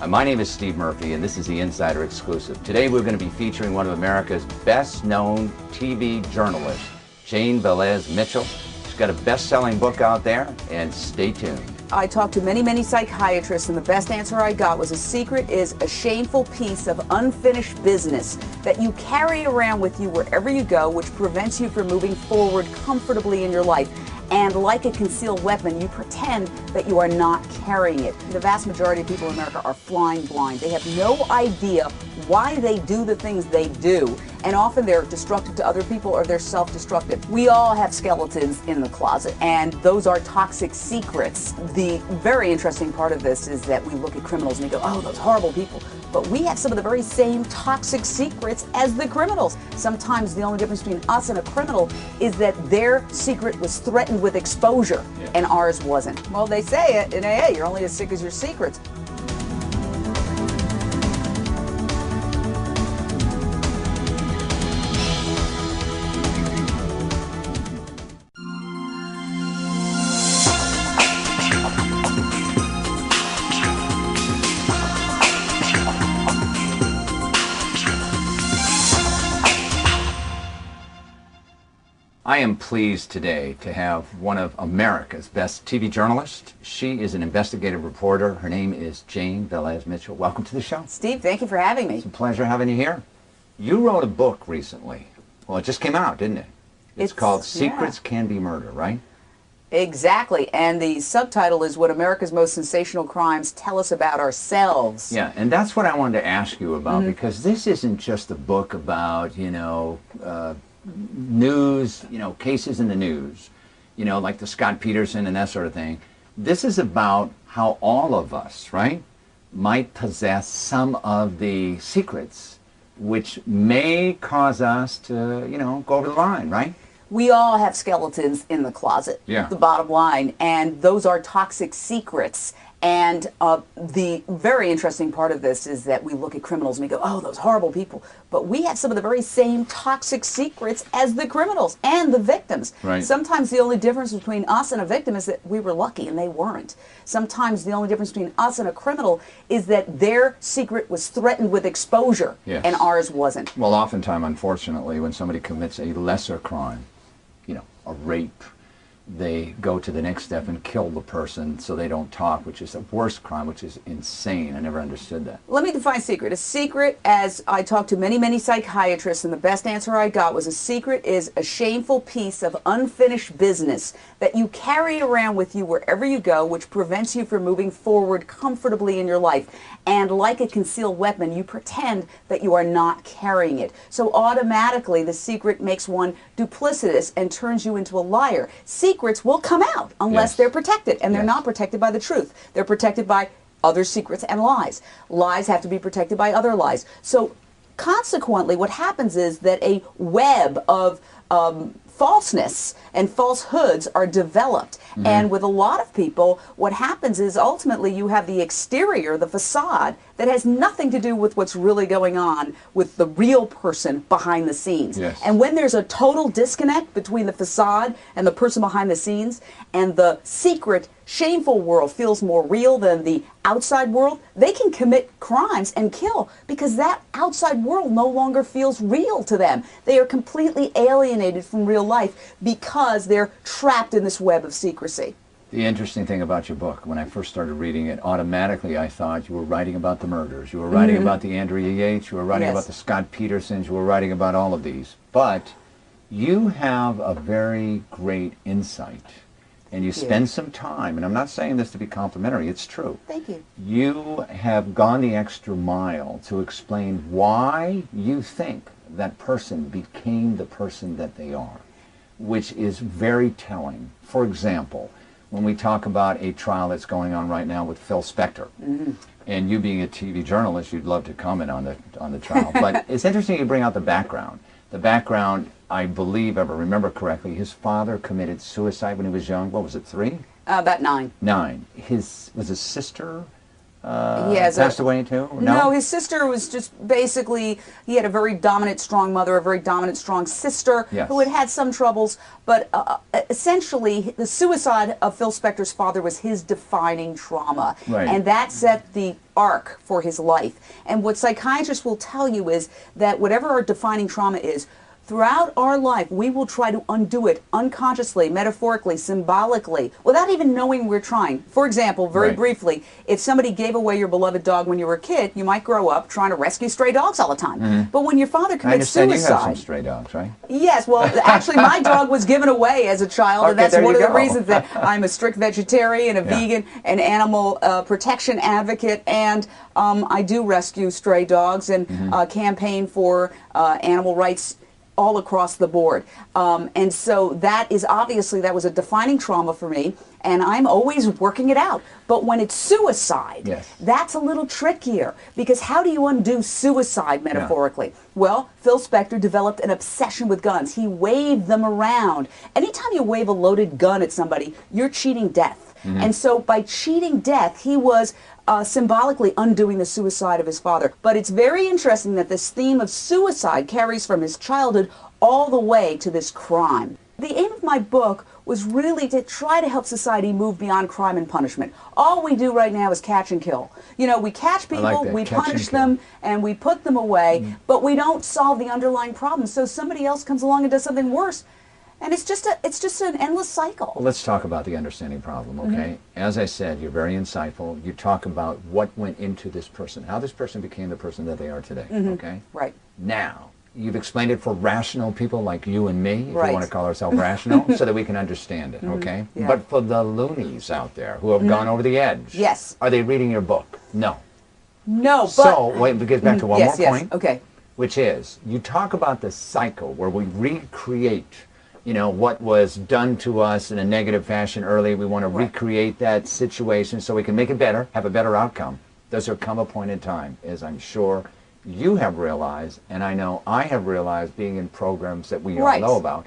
My name is Steve Murphy, and this is the Insider Exclusive. Today we're going to be featuring one of America's best-known TV journalists, Jane Velez Mitchell. She's got a best-selling book out there, and stay tuned. I talked to many psychiatrists, and the best answer I got was a secret is a shameful piece of unfinished business that you carry around with you wherever you go, which prevents you from moving forward comfortably in your life. And like a concealed weapon, you pretend that you are not carrying it. The vast majority of people in America are flying blind. They have no idea why they do the things they do. And often they're destructive to other people or they're self-destructive. We all have skeletons in the closet, and those are toxic secrets. The very interesting part of this is that we look at criminals and we go, oh, those horrible people. But we have some of the very same toxic secrets as the criminals. Sometimes the only difference between us and a criminal is that their secret was threatened with exposure, and ours wasn't. Well, they say it in AA, you're only as sick as your secrets. I am pleased today to have one of America's best TV journalists. She is an investigative reporter. Her name is Jane Velez Mitchell. Welcome to the show. Steve, thank you for having me. It's a pleasure having you here. You wrote a book recently. Well, it just came out, didn't it? It's called Secrets Can Be Murder, right? Exactly, and the subtitle is What America's Most Sensational Crimes Tell Us About Ourselves. Yeah, and that's what I wanted to ask you about, because this isn't just a book about, news, cases in the news, like the Scott Peterson and that sort of thing. This is about how all of us, right, might possess some of the secrets which may cause us to, go over the line, right? We all have skeletons in the closet, the bottom line, and those are toxic secrets. And the very interesting part of this is that we look at criminals and we go, oh, those horrible people. But we have some of the very same toxic secrets as the criminals and the victims. Right. Sometimes the only difference between us and a victim is that we were lucky and they weren't. Sometimes the only difference between us and a criminal is that their secret was threatened with exposure, and ours wasn't. Well, oftentimes, unfortunately, when somebody commits a lesser crime, a rape, they go to the next step and kill the person so they don't talk, which is a worse crime, which is insane. I never understood that. Let me define secret. A secret, as I talked to many psychiatrists, and the best answer I got was a secret is a shameful piece of unfinished business that you carry around with you wherever you go, which prevents you from moving forward comfortably in your life. And like a concealed weapon, you pretend that you are not carrying it. So automatically, the secret makes one duplicitous and turns you into a liar. Secrets will come out unless they're protected, and they're not protected by the truth. They're protected by other secrets and lies. Lies have to be protected by other lies. So consequently, what happens is that a web of falseness and falsehoods are developed. And with a lot of people, what happens is ultimately you have the exterior, the facade, that has nothing to do with what's really going on with the real person behind the scenes. And when there's a total disconnect between the facade and the person behind the scenes, and the secret, shameful world feels more real than the outside world, they can commit crimes and kill because that outside world no longer feels real to them. They are completely alienated from real life because they're trapped in this web of secrecy. The interesting thing about your book, when I first started reading it, automatically I thought you were writing about the murders. You were writing about the Andrea Yates. You were writing about the Scott Petersons. You were writing about all of these. But you have a very great insight. And you spend some time, and I'm not saying this to be complimentary, it's true. Thank you. You have gone the extra mile to explain why you think that person became the person that they are, which is very telling. For example, when we talk about a trial that's going on right now with Phil Spector, and you being a TV journalist, you'd love to comment on the trial, but it's interesting you bring out the background. The background, I believe, if I remember correctly, his father committed suicide when he was young. What was it, 3? About 9. 9. Was his sister passed away too? No, his sister was just basically, he had a very dominant, strong mother, a very dominant, strong sister who had had some troubles, but essentially the suicide of Phil Spector's father was his defining trauma. Right. And that set the arc for his life. And what psychiatrists will tell you is that whatever our defining trauma is, throughout our life, we will try to undo it unconsciously, metaphorically, symbolically, without even knowing we're trying. For example, very briefly, if somebody gave away your beloved dog when you were a kid, you might grow up trying to rescue stray dogs all the time. But when your father commits suicide... I understand you have some stray dogs, right? Yes, well, actually, my dog was given away as a child, and that's one of the reasons that I'm a strict vegetarian, a vegan, an animal protection advocate, and I do rescue stray dogs and campaign for animal rights all across the board. And so that is obviously, that was a defining trauma for me, and I'm always working it out. But when it's suicide, that's a little trickier, because how do you undo suicide metaphorically? Well, Phil Spector developed an obsession with guns. He waved them around. Anytime you wave a loaded gun at somebody, you're cheating death. And so by cheating death, he was symbolically undoing the suicide of his father. But it's very interesting that this theme of suicide carries from his childhood all the way to this crime. The aim of my book was really to try to help society move beyond crime and punishment. All we do right now is catch and kill. You know, we catch people, we punish them, and we put them away, but we don't solve the underlying problem. So somebody else comes along and does something worse. And it's just an endless cycle. Well, let's talk about the understanding problem, okay? As I said, you're very insightful. You talk about what went into this person, how this person became the person that they are today, okay? Right. Now, you've explained it for rational people like you and me, if you want to call ourselves rational, so that we can understand it, okay? But for the loonies out there who have gone over the edge, are they reading your book? No. No, but... So, wait, we get back to one more point, okay. Which is, you talk about the cycle where we recreate, you know, what was done to us in a negative fashion early. We want to recreate that situation so we can make it better, have a better outcome. Does there come a point in time, as I'm sure you have realized, and I know I have realized being in programs that we all know about,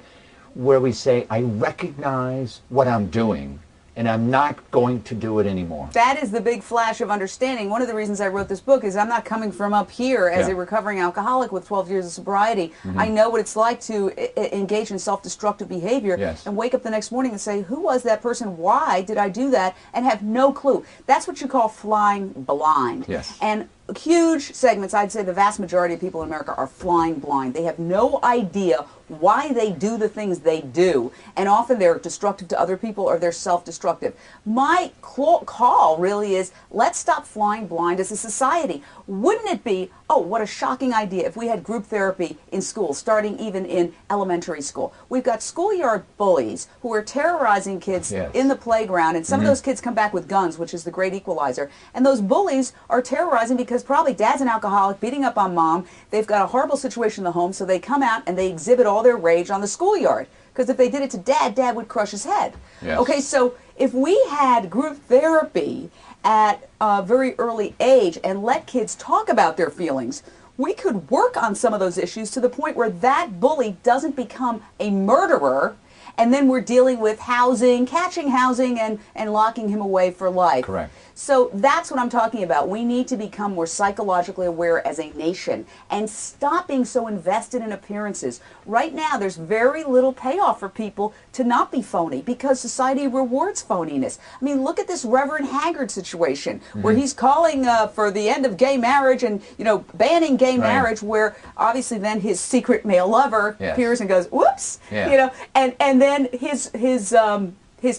where we say, I recognize what I'm doing, and I'm not going to do it anymore. That is the big flash of understanding. One of the reasons I wrote this book is I'm not coming from up here as a recovering alcoholic with 12 years of sobriety. I know what it's like to engage in self-destructive behavior and wake up the next morning and say, who was that person? Why did I do that? And have no clue. That's what you call flying blind. And huge segments, I'd say the vast majority of people in America are flying blind. They have no idea why they do the things they do, and often they're destructive to other people or they're self-destructive. My call really is, let's stop flying blind as a society. Wouldn't it be, oh, what a shocking idea if we had group therapy in school, starting even in elementary school. We've got schoolyard bullies who are terrorizing kids in the playground, and some of those kids come back with guns, which is the great equalizer. And those bullies are terrorizing because probably dad's an alcoholic, beating up on mom. They've got a horrible situation in the home, so they come out and they exhibit all their rage on the schoolyard. Because if they did it to dad, dad would crush his head. Okay, so if we had group therapy at a very early age and let kids talk about their feelings, we could work on some of those issues to the point where that bully doesn't become a murderer, and then we're dealing with housing, catching housing, and locking him away for life. Correct. So that's what I'm talking about. We need to become more psychologically aware as a nation and stop being so invested in appearances. Right now, there's very little payoff for people to not be phony because society rewards phoniness. I mean, look at this Reverend Haggard situation where he's calling for the end of gay marriage and, you know, banning gay marriage, where obviously then his secret male lover appears and goes, whoops, you know, and then his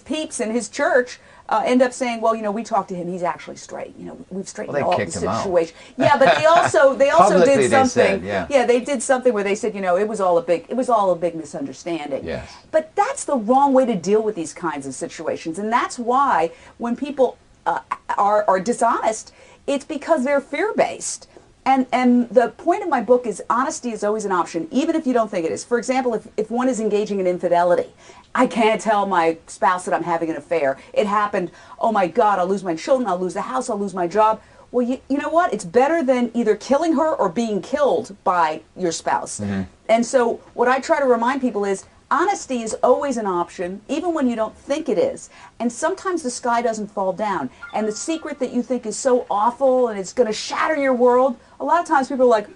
peeps in his church end up saying, well, you know, we talked to him, he's actually straight. You know, we've straightened out the situation. Yeah, but they also did something. They did something where they said, you know, it was all a big misunderstanding. But that's the wrong way to deal with these kinds of situations, and that's why when people are dishonest, it's because they're fear-based. And the point of my book is honesty is always an option, even if you don't think it is. For example, if one is engaging in infidelity, I can't tell my spouse that I'm having an affair. It happened, oh my God, I'll lose my children, I'll lose the house, I'll lose my job. Well, you know what? It's better than either killing her or being killed by your spouse. And so what I try to remind people is, Honesty is always an option, even when you don't think it is. And sometimes the sky doesn't fall down. And the secret that you think is so awful and it's going to shatter your world, a lot of times people are like,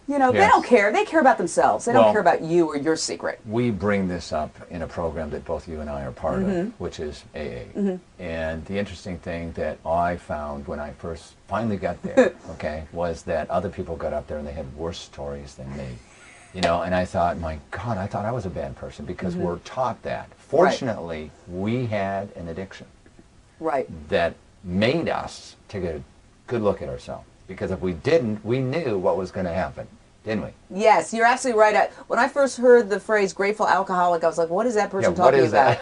you know, they don't care. They care about themselves. They don't care about you or your secret. We bring this up in a program that both you and I are part of, which is AA. And the interesting thing that I found when I first finally got there, was that other people got up there and they had worse stories than me. You know, and I thought, my God, I thought I was a bad person because we're taught that. Fortunately, we had an addiction that made us take a good look at ourselves. Because if we didn't, we knew what was going to happen, didn't we? Yes, you're absolutely right. When I first heard the phrase grateful alcoholic, I was like, what is that person talking about?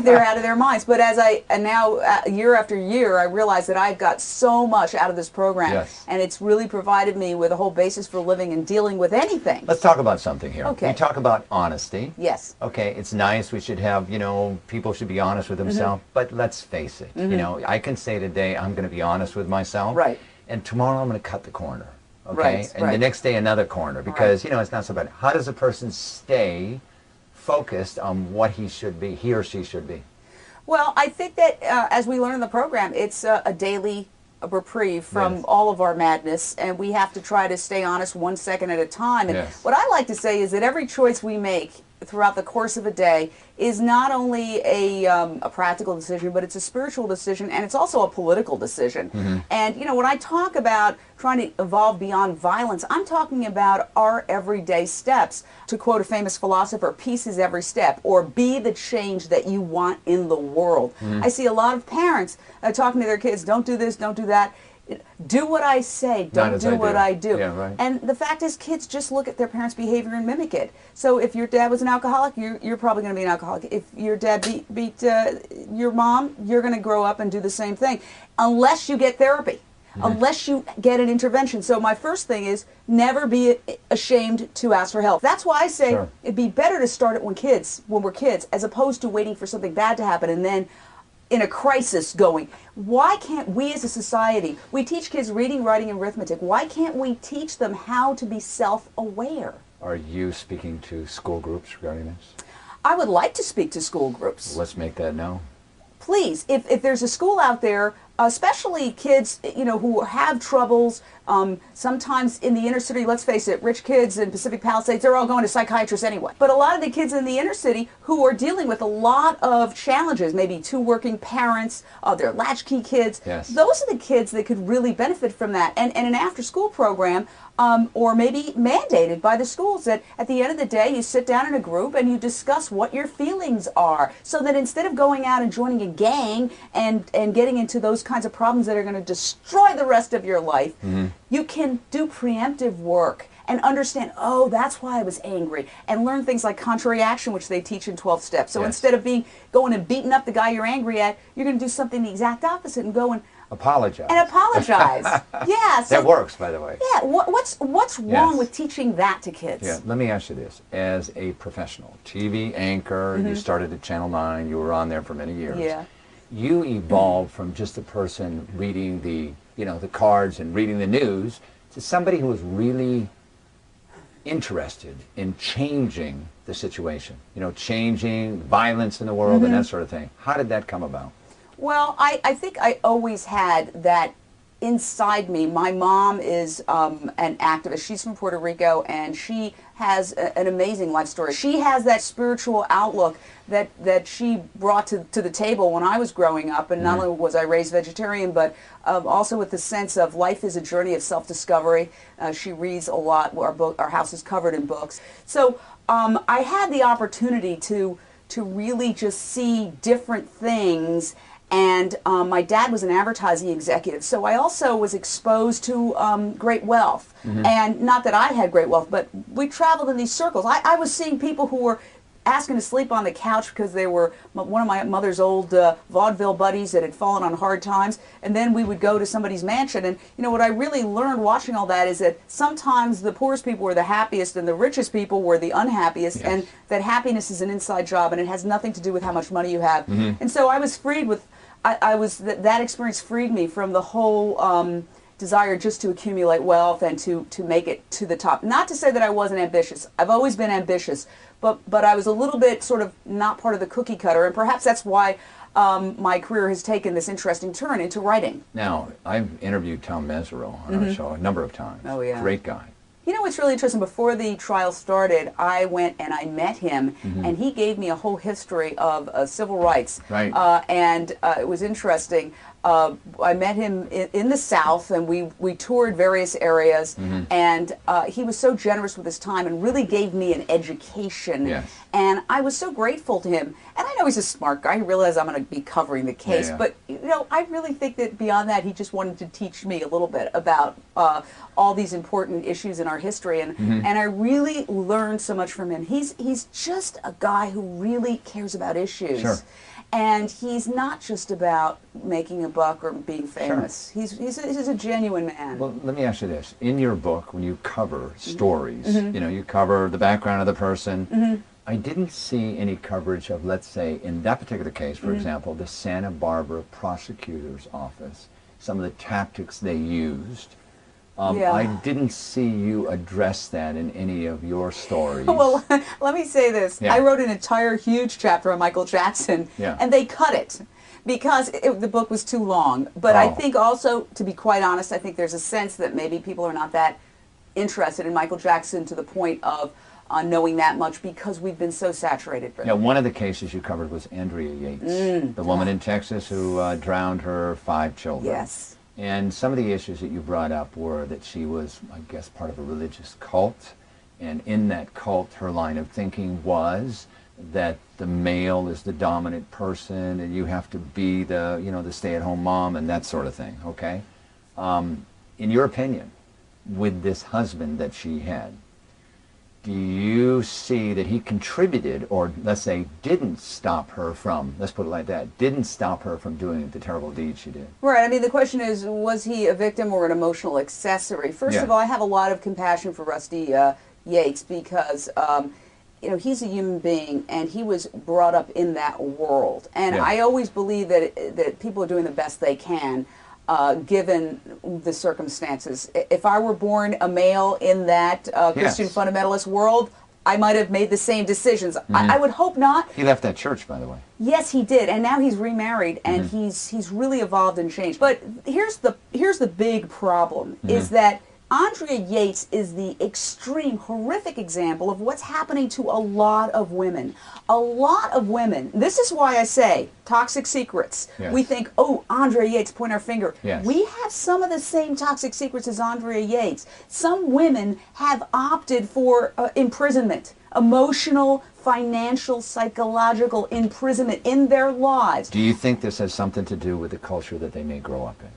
They're out of their minds. But and now, year after year, I realize that I've got so much out of this program. And it's really provided me with a whole basis for living and dealing with anything. Let's talk about something here. We talk about honesty. Yes. Okay, it's nice. We should have, you know, people should be honest with themselves. But let's face it, you know, I can say today I'm going to be honest with myself. And tomorrow I'm going to cut the corner, and the next day another corner, because, you know, it's not so bad. How does a person stay focused on what he or she should be? Well, I think that as we learn in the program, it's a daily reprieve from all of our madness, and we have to try to stay honest 1 second at a time. And what I like to say is that every choice we make throughout the course of a day is not only a practical decision, but it's a spiritual decision, and it's also a political decision. And, you know, when I talk about trying to evolve beyond violence, I'm talking about our everyday steps. To quote a famous philosopher, peace is every step, or be the change that you want in the world. I see a lot of parents talking to their kids, don't do this, don't do that. Do what I say, don't do what I do. And the fact is, kids just look at their parents' behavior and mimic it. So if your dad was an alcoholic, you're probably going to be an alcoholic. If your dad beat your mom, you're going to grow up and do the same thing, unless you get therapy, unless you get an intervention. So my first thing is never be ashamed to ask for help. That's why I say it'd be better to start it when we're kids, as opposed to waiting for something bad to happen and then in a crisis going, why can't we as a society, we teach kids reading, writing, and arithmetic, why can't we teach them how to be self-aware? Are you speaking to school groups regarding this? I would like to speak to school groups. Let's make that known. Please, if there's a school out there, especially kids, you know, who have troubles, sometimes in the inner city, let's face it, rich kids in Pacific Palisades, they're all going to psychiatrists anyway. But a lot of the kids in the inner city who are dealing with a lot of challenges, maybe two working parents, they're latchkey kids, those are the kids that could really benefit from that. And an after-school program, or maybe mandated by the schools, that at the end of the day you sit down in a group and you discuss what your feelings are, so that instead of going out and joining a gang and getting into those kinds of problems that are going to destroy the rest of your life, you can do preemptive work and understand, oh, that's why I was angry, and learn things like contrary action, which they teach in 12 steps. So instead of going and beating up the guy you're angry at, you're going to do something the exact opposite and go and apologize. And apologize. So, that works, by the way. Yeah. What's wrong with teaching that to kids? Yeah. Let me ask you this: as a professional TV anchor, you started at Channel 9. You were on there for many years. Yeah. You evolved from just a person reading the cards and reading the news to somebody who was really interested in changing the situation. You know, changing violence in the world and that sort of thing. How did that come about? Well, I think I always had that inside me. My mom is an activist. She's from Puerto Rico, and she has an amazing life story. She has that spiritual outlook that she brought to the table when I was growing up, and not only was I raised vegetarian, but also with the sense of life is a journey of self-discovery. She reads a lot. Our house is covered in books. So I had the opportunity to really just see different things. And my dad was an advertising executive, so I also was exposed to great wealth. And not that I had great wealth, but we traveled in these circles. I was seeing people who were asking to sleep on the couch because they were one of my mother's old vaudeville buddies that had fallen on hard times. And then we would go to somebody's mansion. And you know what I really learned watching all that is that sometimes the poorest people were the happiest and the richest people were the unhappiest. And that happiness is an inside job, and it has nothing to do with how much money you have. And so I was freed with. That experience freed me from the whole desire just to accumulate wealth and to make it to the top. Not to say that I wasn't ambitious. I've always been ambitious, but I was a little bit sort of not part of the cookie cutter, and perhaps that's why my career has taken this interesting turn into writing. Now, I've interviewed Tom Mesereau on our show a number of times. Oh, yeah. Great guy. You know what's really interesting? Before the trial started, I went and I met him, and he gave me a whole history of civil rights. Right. And it was interesting. I met him in the South, and we toured various areas, and he was so generous with his time and really gave me an education. Yes. And I was so grateful to him. And I know he's a smart guy. He realized I'm going to be covering the case. Yeah. But, you know, I really think that beyond that, he just wanted to teach me a little bit about all these important issues in our history. And I really learned so much from him. He's just a guy who really cares about issues. Sure. And he's not just about making a buck or being famous. Sure. He's a genuine man. Well, let me ask you this. In your book, when you cover stories, you know, you cover the background of the person, I didn't see any coverage of, let's say, in that particular case, for example, the Santa Barbara prosecutor's office, some of the tactics they used. I didn't see you address that in any of your stories. Well, let me say this. Yeah. I wrote an entire huge chapter on Michael Jackson, and they cut it because the book was too long. But I think also, to be quite honest, I think there's a sense that maybe people are not that interested in Michael Jackson to the point of knowing that much because we've been so saturated. Yeah, one of the cases you covered was Andrea Yates, the woman in Texas who drowned her 5 children. Yes. And some of the issues that you brought up were that she was, I guess, part of a religious cult. And in that cult, her line of thinking was that the male is the dominant person and you have to be the, you know, the stay-at-home mom and that sort of thing, okay? In your opinion, with this husband that she had, do you see that he contributed, or let's say didn't stop her from, let's put it like that, didn't stop her from doing the terrible deed she did? Right. I mean, the question is, was he a victim or an emotional accessory? First of all, I have a lot of compassion for Rusty Yates because, you know, he's a human being and he was brought up in that world. And I always believe that people are doing the best they can. Given the circumstances. If I were born a male in that Christian fundamentalist world, I might have made the same decisions. I would hope not. He left that church, by the way. Yes, he did, and now he's remarried, and he's really evolved and changed. But here's the big problem, is that Andrea Yates is the extreme, horrific example of what's happening to a lot of women. A lot of women. This is why I say toxic secrets. Yes. We think, oh, Andrea Yates, point our finger. Yes. We have some of the same toxic secrets as Andrea Yates. Some women have opted for imprisonment, emotional, financial, psychological imprisonment in their lives. Do you think this has something to do with the culture that they may grow up in?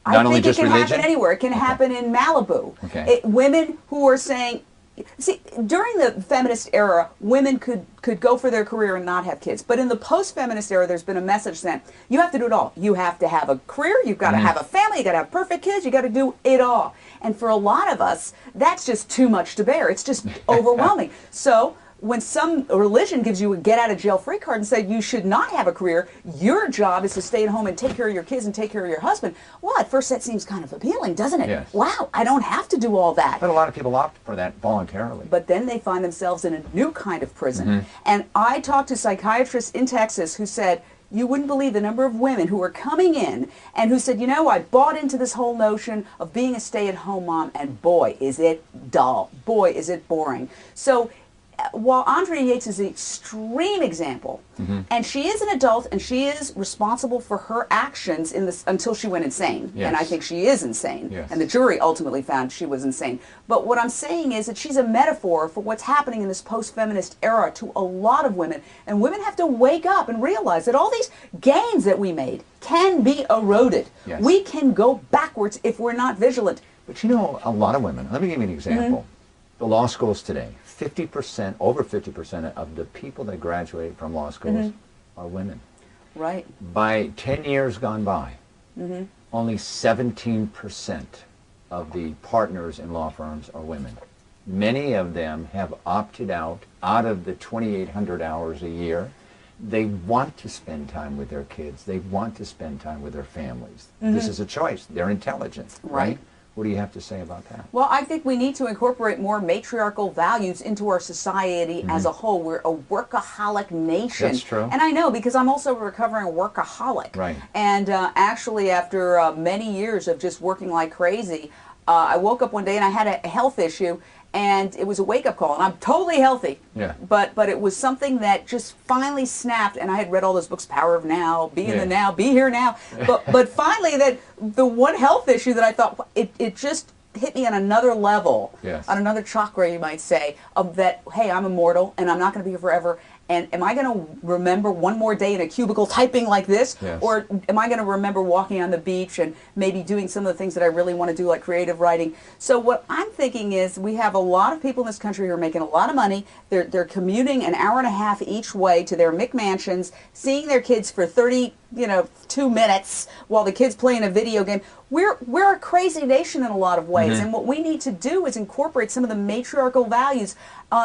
I think it can happen anywhere. It can happen in Malibu. Okay. Women who are saying, see, during the feminist era, women could go for their career and not have kids. But in the post-feminist era, there's been a message sent, you have to do it all. You have to have a career, you've got to have a family, you've got to have perfect kids, you've got to do it all. And for a lot of us, that's just too much to bear. It's just overwhelming. So when some religion gives you a get-out-of-jail-free card and said you should not have a career, your job is to stay at home and take care of your kids and take care of your husband, well, at first that seems kind of appealing, doesn't it? Yes. Wow, I don't have to do all that. But a lot of people opt for that voluntarily. But then they find themselves in a new kind of prison. And I talked to psychiatrists in Texas who said, you wouldn't believe the number of women who were coming in and who said, you know, I bought into this whole notion of being a stay-at-home mom, and boy, is it dull. Boy, is it boring. So while Andrea Yates is an extreme example, and she is an adult and she is responsible for her actions in this until she went insane, and I think she is insane, and the jury ultimately found she was insane. But what I'm saying is that she's a metaphor for what's happening in this post-feminist era to a lot of women, and women have to wake up and realize that all these gains that we made can be eroded. We can go backwards if we're not vigilant. But you know, a lot of women, let me give you an example. The law schools today, 50%, over 50% of the people that graduate from law schools are women. Right. By 10 years gone by, only 17% of the partners in law firms are women. Many of them have opted out of the 2,800 hours a year. They want to spend time with their kids. They want to spend time with their families. This is a choice. They're intelligent, right? What do you have to say about that? Well, I think we need to incorporate more matriarchal values into our society as a whole. We're a workaholic nation. That's true. And I know, because I'm also a recovering workaholic. Right. And actually, after many years of just working like crazy, I woke up one day and I had a health issue, and it was a wake-up call. And I'm totally healthy. Yeah. But it was something that just finally snapped, and I had read all those books, Power of Now, Be in the Now, Be Here Now. But finally, that the one health issue that I thought, it just hit me on another level, on another chakra, you might say, of that, hey, I'm immortal, and I'm not going to be here forever. And am I going to remember one more day in a cubicle typing like this? Yes. Or am I going to remember walking on the beach and maybe doing some of the things that I really want to do, like creative writing? So what I'm thinking is, we have a lot of people in this country who are making a lot of money. They're commuting an hour and a half each way to their McMansions, seeing their kids for 2 minutes while the kids playing a video game. We're a crazy nation in a lot of ways, and what we need to do is incorporate some of the matriarchal values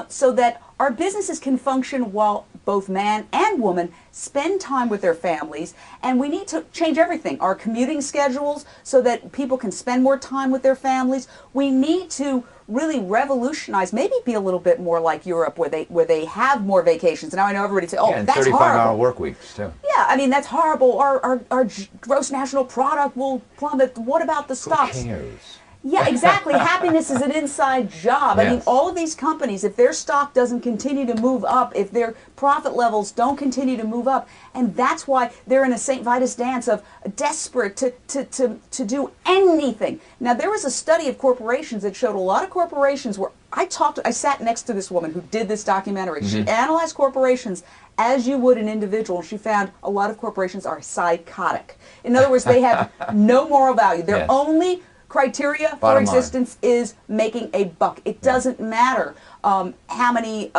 so that our businesses can function while both man and woman spend time with their families. And we need to change everything, our commuting schedules, so that people can spend more time with their families. We need to really revolutionize, maybe be a little bit more like Europe, where they have more vacations. Now I know everybody says, oh, and that's 35-hour work weeks too. Yeah, I mean, that's horrible. Our gross national product will plummet. What about the stocks? Who cares? Yeah, exactly. Happiness is an inside job. I mean, Yes. all of these companies, if their stock doesn't continue to move up, if their profit levels don't continue to move up, and that's why they're in a St. Vitus dance of desperate to do anything. Now, there was a study of corporations that showed a lot of corporations where I sat next to this woman who did this documentary. She analyzed corporations as you would an individual, and she found a lot of corporations are psychotic. In other words, they have no moral value. Their only criteria for existence is making a buck. It doesn't matter how many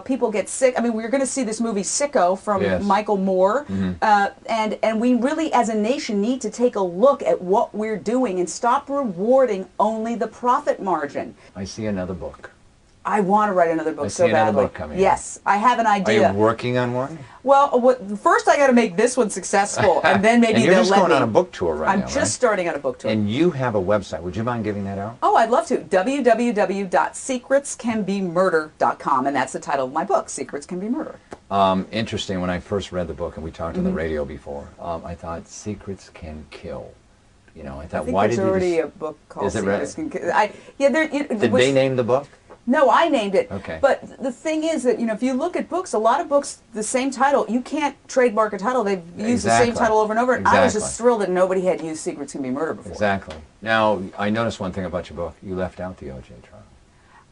people get sick. I mean, we're going to see this movie Sicko from Michael Moore, and we really, as a nation, need to take a look at what we're doing and stop rewarding only the profit margin. I see another book. I want to write another book so badly. Another book coming. Yes, I have an idea. Are you working on one? Well, first I got to make this one successful, and then maybe and you're they'll just let going me. on a book tour right now, I'm just starting on a book tour. And you have a website. Would you mind giving that out? Oh, I'd love to. www.secretscanbemurder.com, and that's the title of my book, Secrets Can Be Murder. Interesting. When I first read the book, and we talked on the radio before, I thought secrets can kill. You know, I thought, think why there's did you? already a book called Is it Secrets right? Can Kill. Did they name the book? No, I named it. Okay. But the thing is that, if you look at books, a lot of books, the same title, you can't trademark a title. They've used the same title over and over. And I was just thrilled that nobody had used Secrets Can Be Murder before. Exactly. Now, I noticed one thing about your book. You left out the O.J. trial.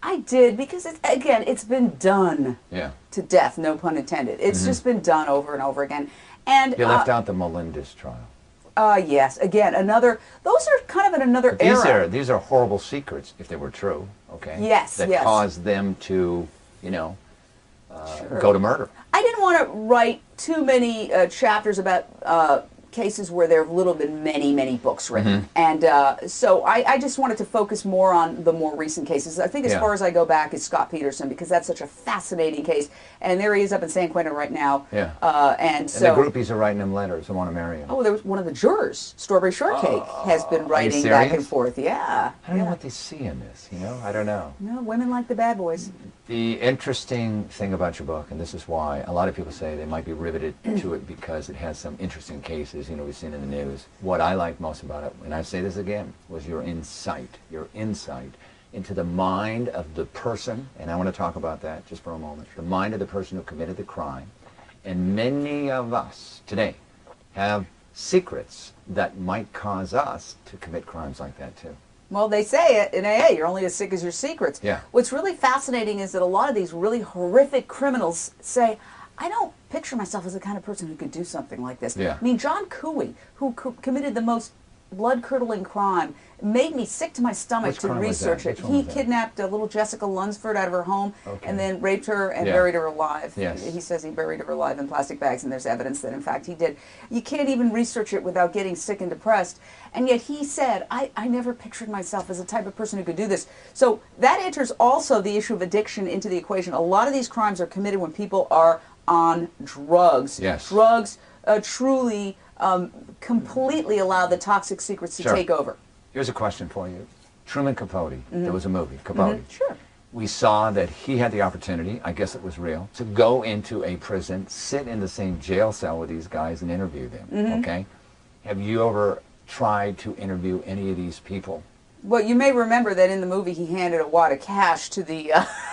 I did, because, it's been done to death, no pun intended. It's just been done over and over again. And you left out the Melendez trial. Yes, again, those are kind of in another era. These are horrible secrets, if they were true, okay? Yes, that caused them to, go to murder. I didn't want to write too many chapters about cases where there have little been many books written. And so I just wanted to focus more on the more recent cases. I think as far as I go back is Scott Peterson, because that's such a fascinating case. And there he is up in San Quentin right now. Yeah. And the groupies are writing him letters and want to marry him. Oh, there was one of the jurors, Strawberry Shortcake, has been writing back and forth. Yeah. I don't know what they see in this, I don't know. No, women like the bad boys. The interesting thing about your book, and this is why a lot of people say they might be riveted to it because it has some interesting cases, we've seen in the news. What I like most about it, and I say this again, was your insight into the mind of the person, and I want to talk about that just for a moment, the mind of the person who committed the crime. And many of us today have secrets that might cause us to commit crimes like that too. Well, they say it in AA, you're only as sick as your secrets. Yeah. What's really fascinating is that a lot of these really horrific criminals say, I don't picture myself as the kind of person who could do something like this. Yeah. I mean, John Cooey, who committed the most blood-curdling crime, made me sick to my stomach to research it. He kidnapped little Jessica Lunsford out of her home and then raped her and buried her alive. Yes. He says he buried her alive in plastic bags, and there's evidence that, in fact, he did. You can't even research it without getting sick and depressed. And yet he said, I never pictured myself as the type of person who could do this. So that enters also the issue of addiction into the equation. A lot of these crimes are committed when people are on drugs. Yes. Drugs truly completely allow the toxic secrets to take over. Here's a question for you. Truman Capote, there was a movie, Capote. Sure. We saw that he had the opportunity, I guess it was real, to go into a prison, sit in the same jail cell with these guys and interview them, okay? Have you ever tried to interview any of these people? Well, you may remember that in the movie he handed a wad of cash to the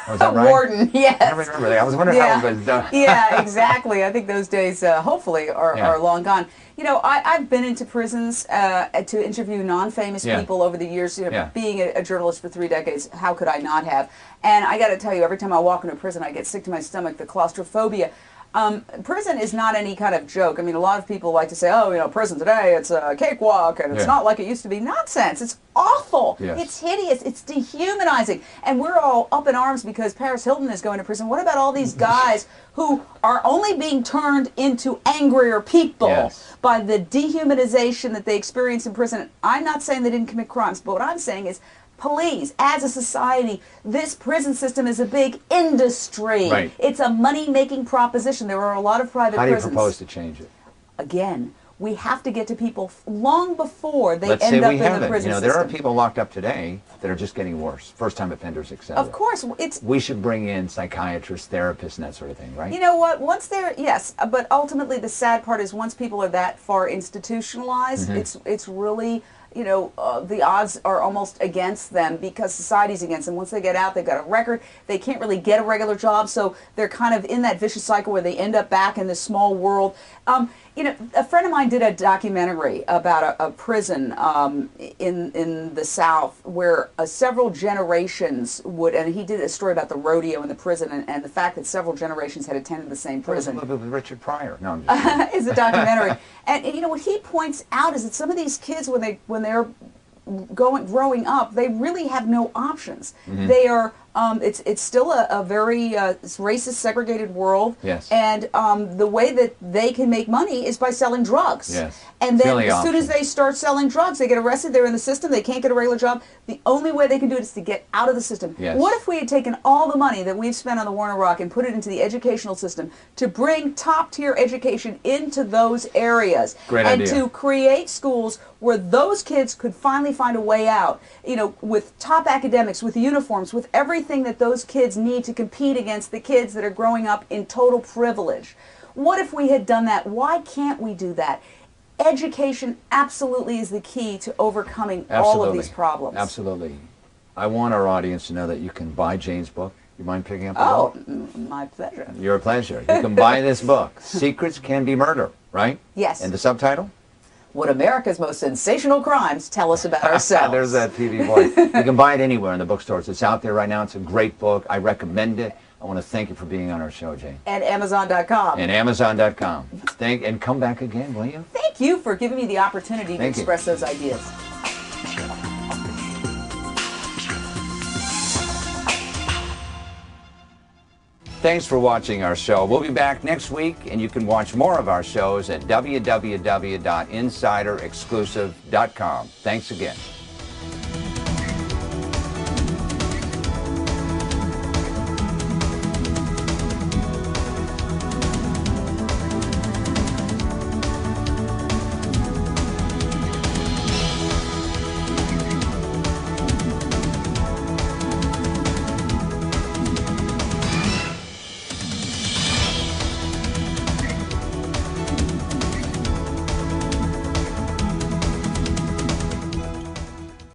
Was that right? warden. Yes. I remember that. I was wondering how it was done. Yeah, exactly. I think those days, hopefully, are long gone. You know, I've been into prisons to interview non-famous people over the years. You know, being a journalist for 3 decades, how could I not have? And I got to tell you, every time I walk into a prison, I get sick to my stomach, the claustrophobia. Prison is not any kind of joke. I mean, a lot of people like to say, oh, you know, prison today, it's a cakewalk, and it's not like it used to be. Nonsense. It's awful. Yes. It's hideous. It's dehumanizing. And we're all up in arms because Paris Hilton is going to prison. What about all these guys who are only being turned into angrier people by the dehumanization that they experience in prison? I'm not saying they didn't commit crimes, but what I'm saying is, please, as a society, this prison system is a big industry. Right. It's a money-making proposition. There are a lot of private prisons. How do you propose to change it? Again, we have to get to people long before they Let's end say up we in the haven't. prison You know, system. there are people locked up today that are just getting worse. First-time offenders, etc. Of course, it's. We should bring in psychiatrists, therapists, and that sort of thing, right? You know what? Once they're but ultimately the sad part is once people are that far institutionalized, it's really. You know, the odds are almost against them because society's against them. Once they get out, they've got a record. They can't really get a regular job, so they're kind of in that vicious cycle where they end up back in this small world. You know, a friend of mine did a documentary about a prison in the South where several generations would, and he did a story about the rodeo in the prison and the fact that several generations had attended the same prison. It was with Richard Pryor. No, I'm just It's a documentary. And you know what he points out is that some of these kids when they're growing up, they really have no options. They are it's still a very racist, segregated world. Yes. And the way that they can make money is by selling drugs. Yes. And then The as soon as they start selling drugs, they get arrested, they're in the system, they can't get a regular job. The only way they can do it is to get out of the system. Yes. What if we had taken all the money that we've spent on the Warner Rock and put it into the educational system to bring top-tier education into those areas? Great and idea. to create schools where those kids could finally find a way out, you know, with top academics, with uniforms, with everything that those kids need to compete against the kids that are growing up in total privilege. What if we had done that? Why can't we do that? Education absolutely is the key to overcoming all of these problems. Absolutely. I want our audience to know that you can buy Jane's book. You mind picking up the book? My pleasure. Your pleasure. You can buy this book. Secrets Can Be Murder, right? Yes. And the subtitle? What America's most sensational crimes tell us about ourselves. There's that TV voice. You can buy it anywhere in the bookstores. It's out there right now. It's a great book. I recommend it. I want to thank you for being on our show, Jane. And Amazon.com. And Amazon.com. And come back again, will you? Thank you for giving me the opportunity to express those ideas. Thanks for watching our show. We'll be back next week, and you can watch more of our shows at www.insiderexclusive.com. Thanks again.